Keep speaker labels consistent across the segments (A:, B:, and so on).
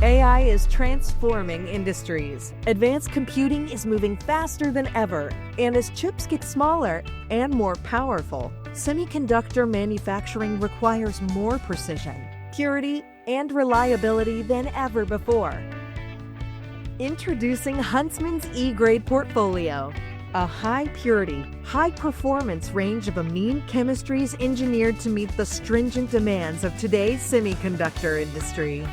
A: AI is transforming industries. Advanced computing is moving faster than ever, and as chips get smaller and more powerful, semiconductor manufacturing requires more precision, purity, and reliability than ever before. Introducing Huntsman's E-GRADE portfolio, a high-purity, high-performance range of amine chemistries engineered to meet the stringent demands of today's semiconductor industry.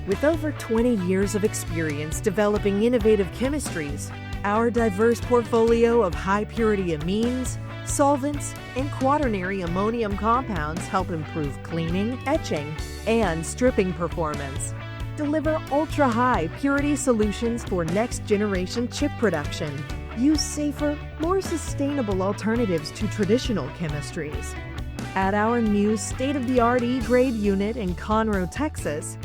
A: With over 20 years of experience developing innovative chemistries, our diverse portfolio of high-purity amines, solvents, and quaternary ammonium compounds help improve cleaning, etching, and stripping performance. Deliver ultra-high purity solutions for next-generation chip production. Use safer, more sustainable alternatives to traditional chemistries. At our new state-of-the-art E-GRADE unit in Conroe, Texas,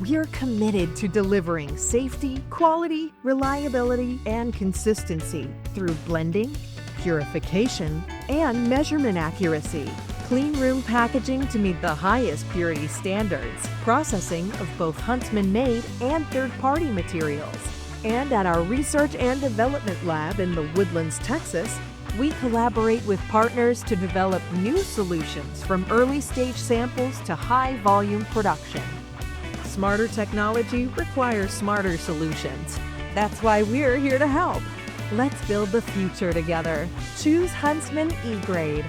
A: we are committed to delivering safety, quality, reliability, and consistency through blending, purification, and measurement accuracy. Clean room packaging to meet the highest purity standards, processing of both Huntsman-made and third-party materials. And at our Research and Development Lab in the Woodlands, Texas, we collaborate with partners to develop new solutions from early-stage samples to high-volume production. Smarter technology requires smarter solutions. That's why we're here to help. Let's build the future together. Choose Huntsman E-GRADE.